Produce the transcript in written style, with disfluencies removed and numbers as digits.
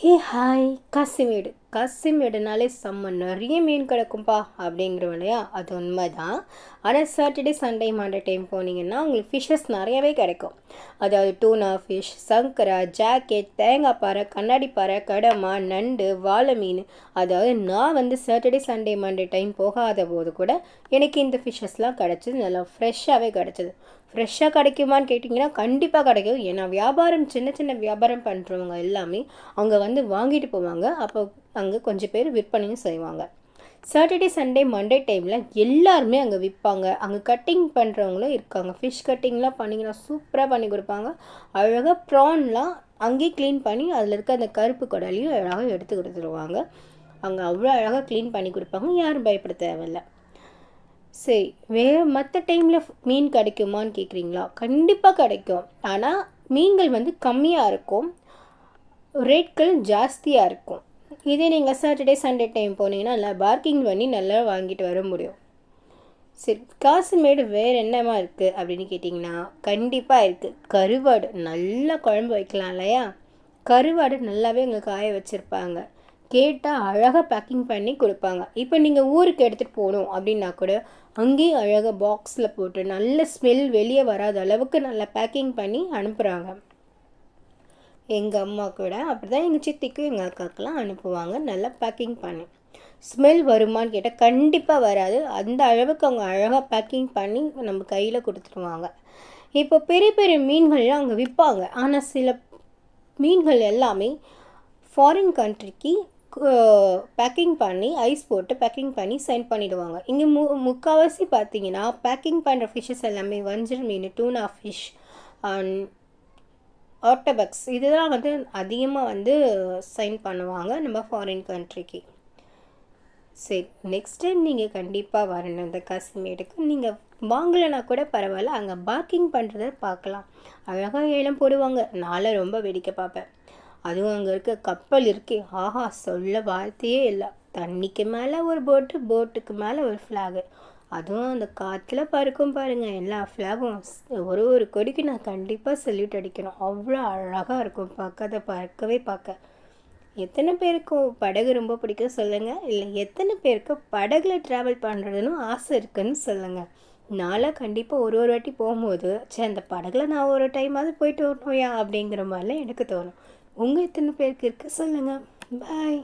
Hey hi Kasimedu காசிமேடுனாலே செம்ம நிறைய மீன் கிடக்கும்பா அப்படிங்கிறோம் இல்லையா, அது உண்மை தான். ஆனால் சாட்டர்டே சண்டே மண்டே டைம் போனீங்கன்னா உங்களுக்கு ஃபிஷ்ஷஸ் நிறையவே கிடைக்கும். அதாவது டூனா ஃபிஷ், சங்கரா, ஜாக்கெட், தேங்காய் பாறை, கண்ணாடி பாறை, கடமா, நண்டு, வாழை மீன். அதாவது நான் சாட்டர்டே சண்டே மண்டே டைம் போகாத போது கூட எனக்கு இந்த ஃபிஷ்ஷஸ்லாம் கிடச்சிது. நல்லா ஃப்ரெஷ்ஷாகவே கிடச்சிது. ஃப்ரெஷ்ஷாக கிடைக்குமான்னு கேட்டிங்கன்னா கண்டிப்பாக கிடைக்கும். ஏன்னா சின்ன சின்ன வியாபாரம் பண்ணுறவங்க எல்லாமே அங்கே வாங்கிட்டு போவாங்க. அப்போ அங்கே கொஞ்சம் பேர் விற்பனையும் செய்வாங்க. சாட்டர்டே சண்டே மண்டே டைமில் எல்லாருமே அங்கே விற்பாங்க. அங்கே கட்டிங் பண்ணுறவங்களும் இருக்காங்க. ஃபிஷ் கட்டிங்லாம் பண்ணிங்கன்னா சூப்பராக பண்ணி கொடுப்பாங்க. அழகாக ப்ரான்லாம் அங்கேயே க்ளீன் பண்ணி அதில் இருக்க அந்த கருப்பு குடலையும் அழகாக எடுத்து கொடுத்துருவாங்க. அங்கே அவ்வளோ அழகாக க்ளீன் பண்ணி கொடுப்பாங்க. யாரும் பயப்பட தேவையில்லை. சரி, வேறு மற்ற டைமில் மீன் கிடைக்குமான்னு கேட்குறீங்களா? கண்டிப்பாக கிடைக்கும். ஆனால் மீன்கள் கம்மியாக இருக்கும், ரேட்கள் ஜாஸ்தியாக இருக்கும். இதே நீங்கள் சாட்டர்டே சண்டே டைம் போனீங்கன்னா நல்லா பார்க்கிங் பண்ணி நல்லா வாங்கிட்டு வர முடியும். சரி, காசிமேடு வேறு என்னமா இருக்குது அப்படின்னு கேட்டிங்கன்னா கண்டிப்பாக இருக்குது. கருவாடு நல்லா குழம்பு வைக்கலாம் இல்லையா? கருவாடு நல்லாவே அங்கே காய வச்சுருப்பாங்க. கேட்டால் அழகாக பேக்கிங் பண்ணி கொடுப்பாங்க. இப்போ நீங்கள் ஊருக்கு எடுத்துகிட்டு போகணும் அப்படின்னா கூட அங்கேயே அழகாக பாக்ஸில் போட்டு நல்ல ஸ்மெல் வெளியே வராத அளவுக்கு நல்லா பேக்கிங் பண்ணி அனுப்புகிறாங்க. எங்கள் அம்மா கூட அப்படி தான் எங்கள் சித்திக்கும் எங்கள் அக்காக்கெலாம் அனுப்புவாங்க. நல்லா பேக்கிங் பண்ணி. ஸ்மெல் வருமானு கேட்டால் கண்டிப்பாக வராது. அந்த அளவுக்கு அவங்க அழகாக பேக்கிங் பண்ணி நம்ம கையில் கொடுத்துருவாங்க. இப்போ பெரிய பெரிய மீன்கள்லாம் அங்கே விற்பாங்க. ஆனால் சில மீன்கள் எல்லாமே ஃபாரின் கண்ட்ரிக்கு பேக்கிங் பண்ணி ஐஸ் போட்டு பேக்கிங் பண்ணி சென்ட் பண்ணிவிடுவாங்க. இங்கே முக்கால்வாசி பார்த்தீங்கன்னா பேக்கிங் பண்ணுற ஃபிஷ்ஷஸ் எல்லாமே வஞ்சல் மீன், டூனா ஃபிஷ், ஆக்டோபஸ் இதெல்லாம் அதிகமாக சென்ட் பண்ணுவாங்க நம்ம ஃபாரின் கண்ட்ரிக்கு. சரி, நெக்ஸ்ட் டைம் நீங்கள் கண்டிப்பாக வரணும் இந்த காசிமேடுக்கு. நீங்கள் வாங்கலைன்னா கூட பரவாயில்ல, அங்கே பார்க்கிங் பண்ணுறத பார்க்கலாம். அழகாக ஏலம் போடுவாங்க. நானும் ரொம்ப வேடிக்கை பார்ப்பேன். அதுவும் அங்கே இருக்க கப்பல் இருக்கே, ஆஹா, சொல்ல வார்த்தையே இல்லை. தண்ணிக்கு மேலே ஒரு போட்டுக்கு மேலே ஒரு ஃப்ளாகு. அதுவும் அந்த காற்றுல பறக்கும் பாருங்கள் எல்லா ஃப்ளாகும். ஒரு கொடிக்கு நான் கண்டிப்பாக சல்யூட் அடிக்கணும். அவ்வளோ அழகாக இருக்கும் பார்க்கவே பார்க்க. எத்தனை பேருக்கு படகு ரொம்ப பிடிக்கும் சொல்லுங்கள்? இல்லை எத்தனை பேருக்கு படகுல ட்ராவல் பண்ணுறதுன்னு ஆசை இருக்குதுன்னு சொல்லுங்கள். நான்லாம் கண்டிப்பாக ஒரு வாட்டி போகும்போது அந்த படகுல நான் ஒரு டைமாவது போயிட்டு வரணுயா அப்படிங்கிற மாதிரிலாம் எனக்கு தோணும். உங்கள் எத்தனை பேருக்கு இருக்குது சொல்லுங்கள். பாய்.